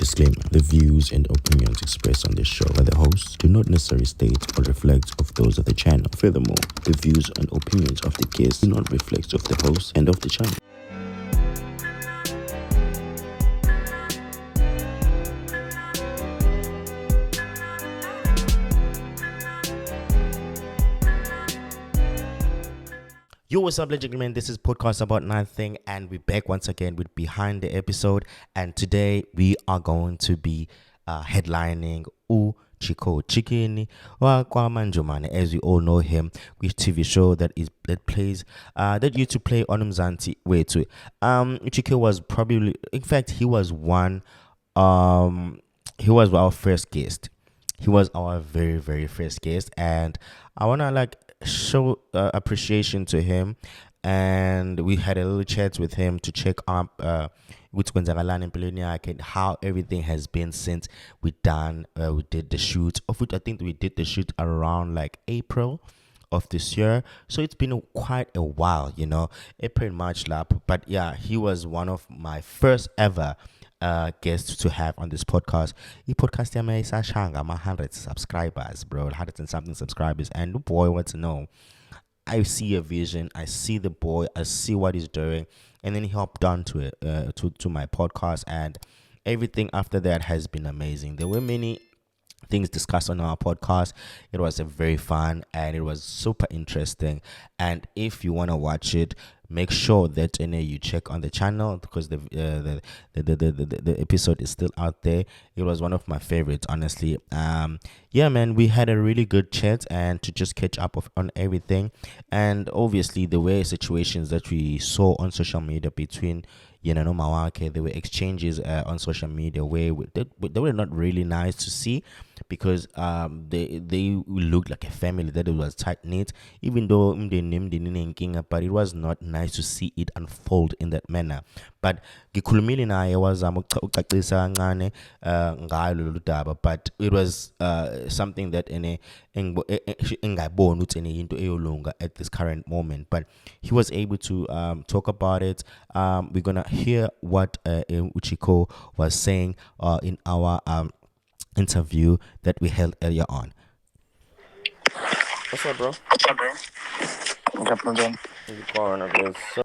Disclaimer: the views and opinions expressed on this show by the hosts do not necessarily state or reflect of those of the channel. Furthermore, the views and opinions of the guests do not reflect of the hosts and of the channel. Yo, what's up, ladies and gentlemen? This is Podcast About Nothing, and we're back once again with Behind the Episode. And today we are going to be headlining CICKEN Manjomane, as we all know him, with TV show that used to play on Mzansi. CICKEN was probably, in fact, he was our first guest. He was our very, very first guest, and I wanna show appreciation to him. And we had a little chat with him to check up how everything has been since we did the shoot. Of which I think we did the shoot around April of this year, so it's been quite a while, April, March lap. But yeah, he was one of my first ever guests to have on this podcast. The podcast is 100 subscribers, bro, 100 and something subscribers, and the boy wants to know. I see a vision, I see the boy, I see what he's doing, and then he hopped on to it, to my podcast, and everything after that has been amazing. There were many things discussed on our podcast. It was a very fun and it was super interesting. And if you want to watch it, make sure that you check on the channel, because the episode is still out there. It was one of my favorites, honestly. Yeah, man, we had a really good chat and to just catch up on everything. And obviously the way situations that we saw on social media between Mawake, there were exchanges on social media where they were not really nice to see, because they looked like a family that it was tight knit, even though but it was not nice to see it unfold in that manner. But ngikhulumile naye wazama ukucacisa kancane ngayo lolu daba, but it was something that engayiboni ukuthi into eyolunga at this current moment. But he was able to talk about it. We're gonna hear what Uchiko was saying in our interview that we held earlier on. What's up, bro? What's up, man?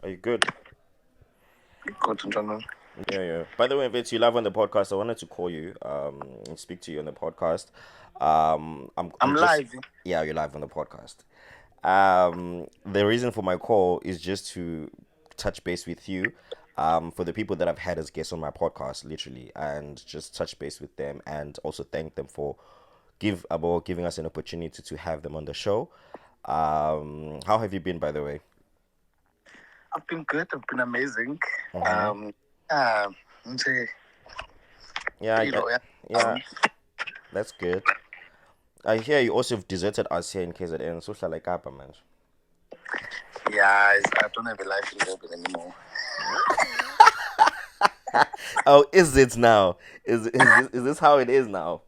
Are you good? Good, gentlemen. Yeah. By the way, Ibte, you live on the podcast. I wanted to call you and speak to you on the podcast. I'm live. Yeah, you're live on the podcast. The reason for my call is just to touch base with you. For the people that I've had as guests on my podcast, literally, and just touch base with them, and also thank them for giving us an opportunity to have them on the show. How have you been, by the way? I've been good. I've been amazing. Yeah. That's good. I hear you also have deserted us here in KZN. So like Kapa, man. Yeah, I don't have a life in Durban anymore. Oh, is it now? Is this how it is now?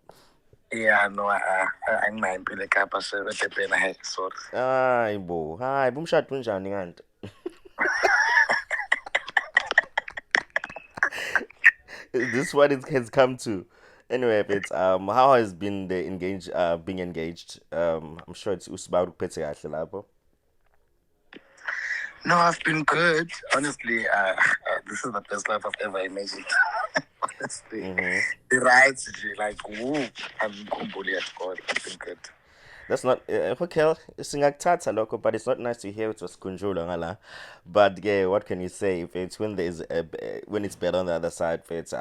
Yeah, no, I'm not in Kapa, so that's a bit ahead. Sorry. Hi, boom shot punjani and. Is this what it has come to? Anyway, it's how has been the being engaged? I'm sure it's about to. No, I've been good. Honestly, this is the best life I've ever imagined. Honestly, the rides, woo, I'm completely at God. I've been good. That's not okay. But it's not nice to hear it was kunjula. But yeah, what can you say? If it's when it's better on the other side, it's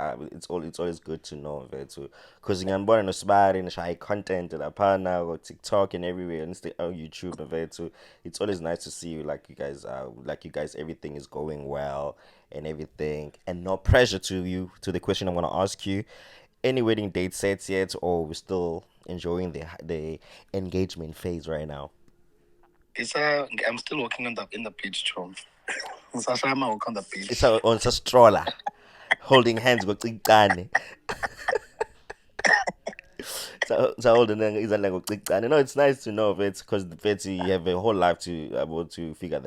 always good to know because you can born in and shy content and apana or TikTok and everywhere and YouTube and it's always nice to see you you guys everything is going well and everything, and no pressure to the question I'm gonna ask you. Any wedding date sets yet, or we're still enjoying the engagement phase right now? I'm still working in the beach, Tom. I'm working on the beach. It's on a stroller, holding hands. Go So no, it's nice to know it, because you have a whole life to able to figure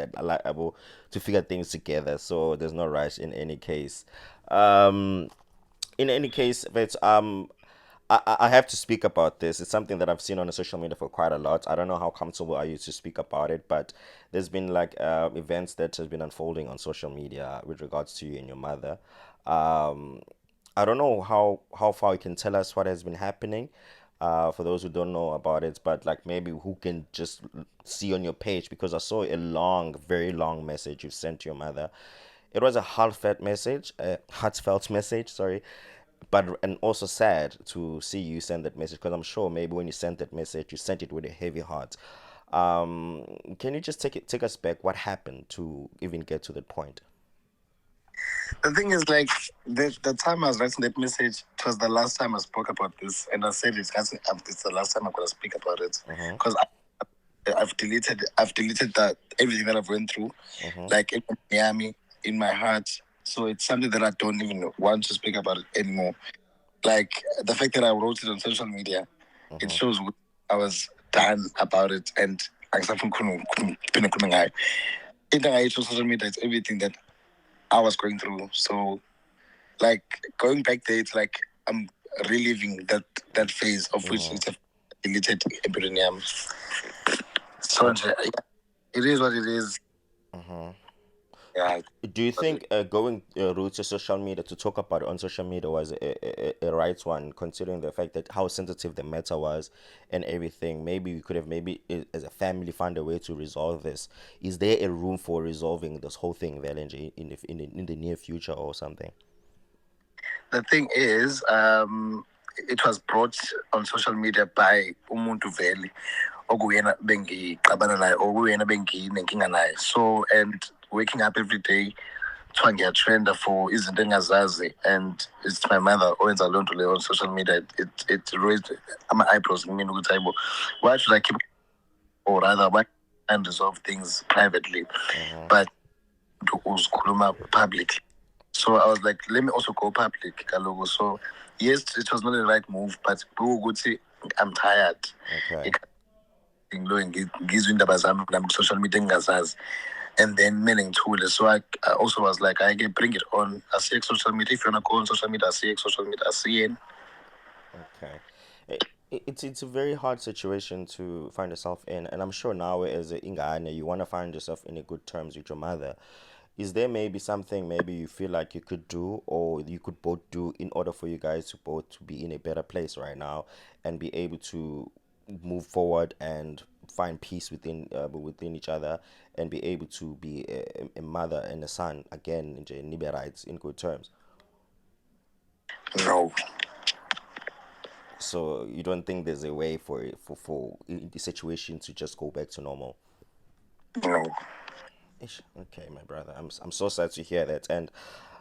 things together. So there's no rush in any case. in any case, but I have to speak about this. It's something that I've seen on the social media for quite a lot. I don't know how comfortable are you to speak about it, but there's been like events that has been unfolding on social media with regards to you and your mother. Um, I don't know how far you can tell us what has been happening. For those who don't know about it, but like maybe who can just see on your page, because I saw a long, very long message you sent to your mother. It was a heartfelt message, sorry, but and also sad to see you send that message, because I'm sure maybe when you sent that message, you sent it with a heavy heart. Can you just take us back? What happened to even get to that point? The thing is, like, the time I was writing that message, it was the last time I spoke about this, and I said it's the last time I'm gonna speak about it Mm-hmm. because I've deleted that everything that I've went through, Mm-hmm. like in Miami, in my heart. So it's something that I don't even want to speak about it anymore. Like the fact that I wrote it on social media, it Mm-hmm. shows I was done about it, and angisafuni ukuphinde ngayo. Into engayisho on social media, it's everything that I was going through. So like going back there, it's like I'm reliving that phase of which Mm-hmm. it's a deleted epidemium. So yeah, it is what it is. Mm-hmm. Yeah. Do you think going route to social media to talk about it on social media was a right one, considering the fact that how sensitive the matter was and everything? Maybe we could have maybe as a family found a way to resolve this. Is there a room for resolving this whole thing, Valenji, in the near future or something? The thing is, it was brought on social media by umuntu vele okuyena bengixabana naye okuyena benginenkinga naye. So and waking up every day kuthiwa ngiyatrenda for izinto engazazi, and it's my mother owenza leyo nto leyo on social media. It raised ama-eyebrows kumina ukuthi hayibo, why should I keep, or rather why and resolve things privately Mm-hmm. but to uzikhuluma publicly? So I was like, let me also go public kaloku. So yes, it was not the right move, but ukuthi I'm tired. Okay. Ngilo ngizwe indaba zami nami social media engingazazi, and then kumele ngithule. So I also was like, I can bring it on. I see social media. If you wanna go on social media, I see social media. I see it. Okay. It's a very hard situation to find yourself in, and I'm sure now as a ingane, you want to find yourself in a good terms with your mother. Is there maybe something maybe you feel like you could do or you could both do in order for you guys to both to be in a better place right now and be able to move forward and find peace within each other and be able to be a mother and a son again in nibe rights in good terms? No, So you don't think there's a way for it for the situation to just go back to normal? no. Ish. Okay, my brother, I'm so sad to hear that, and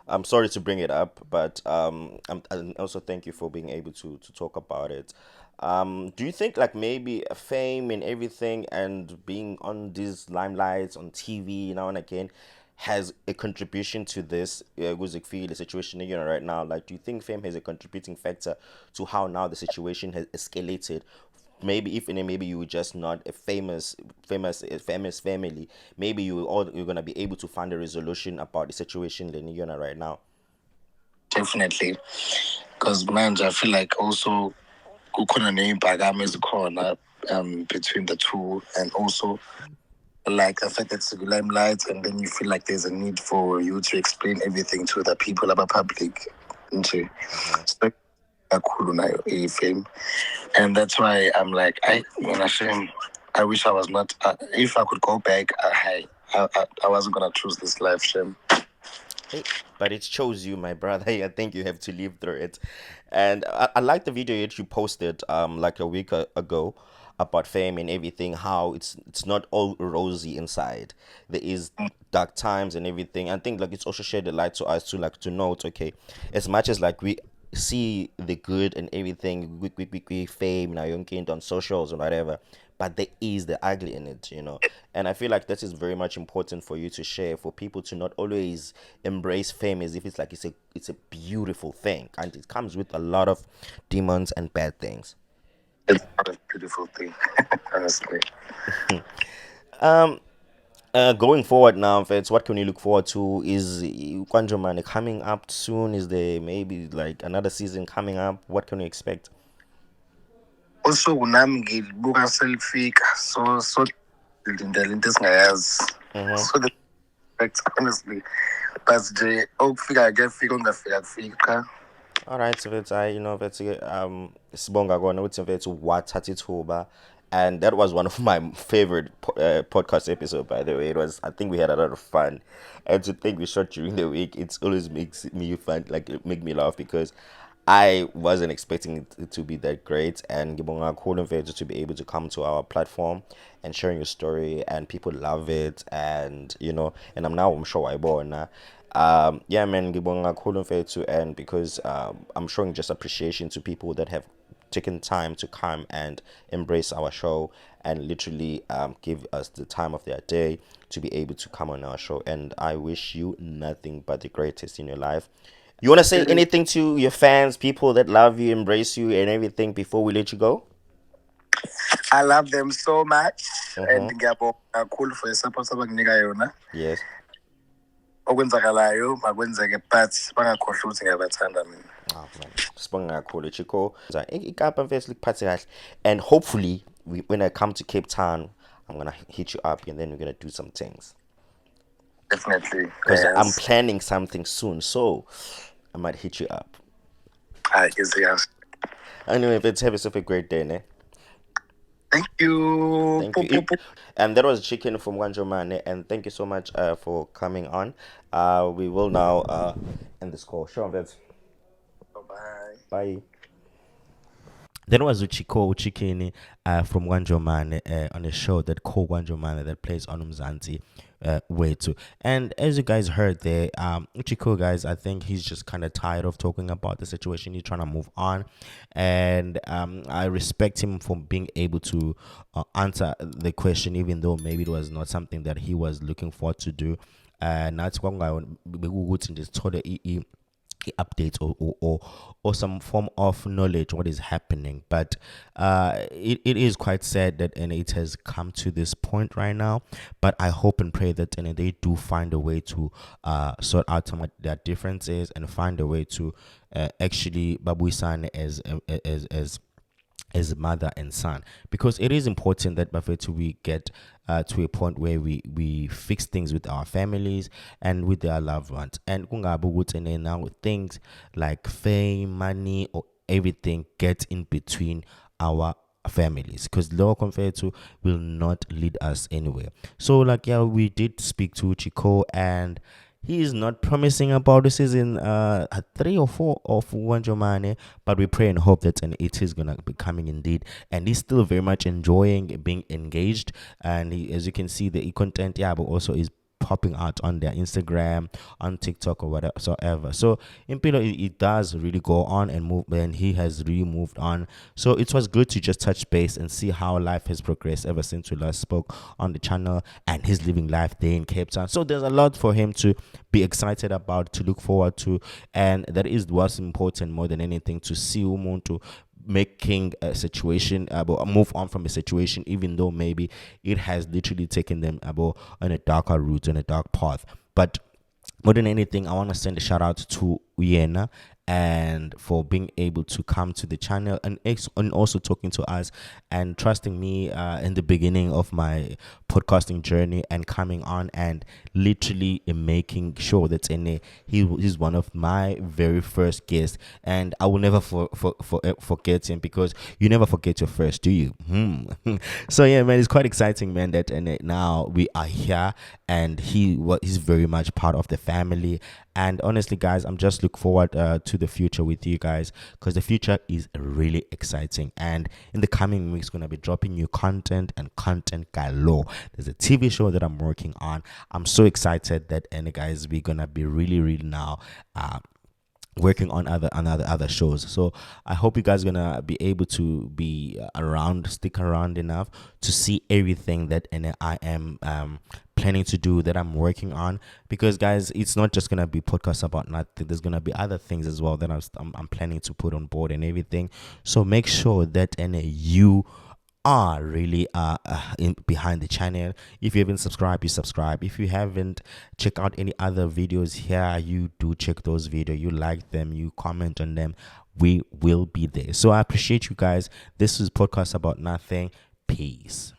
I'm sorry to bring it up, but and also thank you for being able to talk about it. Do you think like maybe fame and everything and being on these limelights on TV now and again has a contribution to this music feel the situation that you're in right now? Like, do you think fame has a contributing factor to how now the situation has escalated? Maybe if maybe you were just not a famous family, maybe you're gonna be able to find a resolution about the situation that you're in right now. Definitely, because man, I feel like also kukhona ney'mpakamo ezikhona between the two, and also like the fact that it's limelight, and then you feel like there's a need for you to explain everything to the people about public nje. Mm-hmm. So kakhulu nayo i-fame, and that's why I'm like, when I shame, I wish I was not. If I could go back, I wasn't gonna choose this life, shame. Hey, but it shows you, my brother. I think you have to live through it. And I like the video that you posted like a week ago about fame and everything. How it's not all rosy inside. There is dark times and everything. I think like it's also shed the light to us to like to note. Okay, as much as like we see the good and everything, we fame now young kid on socials and whatever, but there is the ugly in it, you know. And I feel like this is very much important for you to share, for people to not always embrace fame as if it's like it's a beautiful thing, and it comes with a lot of demons and bad things. It's not a beautiful thing, honestly. Going forward now, Feds, what can you look forward to? Is Kwanjomane coming up soon? Is there maybe like another season coming up? What can we expect? Also nami ngilibuka selifika, so ngilindele into esingayazi. Mm-hmm. So the expect honestly, but nje okufika kuyafika ongafika kufika. All right, so it's I that's sibonga kona ukuthi mfethu wathatha ithuba, and that was one of my favorite podcast episode, by the way. It was, I think we had a lot of fun, and to think we shot during the week, it always makes me fun, like it make me laugh because I wasn't expecting it to be that great, and ngibonga kakhulu mfethu to be able to come to our platform and sharing your story, and people love it, and and I'm sure I born. Yeah, man, ngibonga kakhulu mfethu, and because I'm showing just appreciation to people that have taken time to come and embrace our show and literally give us the time of their day to be able to come on our show. And I wish you nothing but the greatest in your life. You want to say anything to your fans, people that love you, embrace you, and everything before we let you go? I love them so much, and Mm-hmm. ngiyabonga kakhulu for the support abanginika yona. Yes. Okwenzakalayo makwenzeke, but bangakhohlwa ukuthi ngiyabathanda mina. Oh man, sibonga kakhulu Chico. Ikapa mfethu likuphathe kahle, and hopefully when I come to Cape Town, I'm gonna hit you up, and then we're gonna do some things Definitely, because I'm yes. planning something soon, so I might hit you up. Easy as. Anyway, let's have yourself a great day, ne? Thank you. Thank you. And that was Chicken from Wanjomane, and thank you so much for coming on. We will now end this call. Sure, Vince. Bye. Bye. Then was Uchiko Uchikini from Wanjomane on a show that called Wanjomane that plays on Umzansi way too. And as you guys heard there, Uchiko guys, I think he's just kind of tired of talking about the situation. He's trying to move on, and I respect him for being able to answer the question, even though maybe it was not something that he was looking forward to do. Nathi kwakungayokuthi nje sithole updates or some form of knowledge what is happening, but it is quite sad that and it has come to this point right now, but I hope and pray that and they do find a way to sort out some of their differences and find a way to actually babuisan as mother and son, because it is important that Bafetu we get to a point where we fix things with our families and with their loved ones, and and now things like fame, money, or everything get in between our families, because law compared to will not lead us anywhere. So like, yeah, we did speak to Chico, and he is not promising about the season 3 or 4 of Wanjomane, but we pray and hope that and it is gonna be coming indeed. And he's still very much enjoying being engaged. And he, as you can see, the content, yeah, but also is popping out on their Instagram, on TikTok, or whatever. So Impilo, it does really go on and move, and he has really moved on. So it was good to just touch base and see how life has progressed ever since we last spoke on the channel, and he's living life there in Cape Town. So there's a lot for him to be excited about, to look forward to, and that is what's important more than anything, to see Umuntu making a situation move on from a situation, even though maybe it has literally taken them on a darker route, on a dark path. But more than anything, I want to send a shout out to Uyena and for being able to come to the channel and also talking to us and trusting me in the beginning of my podcasting journey and coming on and literally making sure that he's one of my very first guests, and I will never forget him, because you never forget your first, do you? So yeah, man, it's quite exciting, man, that and now we are here, and he's very much part of the family. And honestly, guys, I'm just look forward to the future with you guys, because the future is really exciting. And in the coming weeks, gonna be dropping new content and content galore. There's a TV show that I'm working on. I'm so excited that, and guys, we're gonna be really now working on other shows. So I hope you guys are gonna be able to be around, stick around enough to see everything that and I am planning to do, that I'm working on, because guys, it's not just gonna be podcasts about nothing. There's gonna be other things as well that I'm planning to put on board and everything. So make sure that and you are really behind the channel. If you haven't subscribed, you subscribe. If you haven't checked out any other videos here, you do check those videos. You like them, you comment on them. We will be there. So I appreciate you guys. This is podcast about nothing. Peace.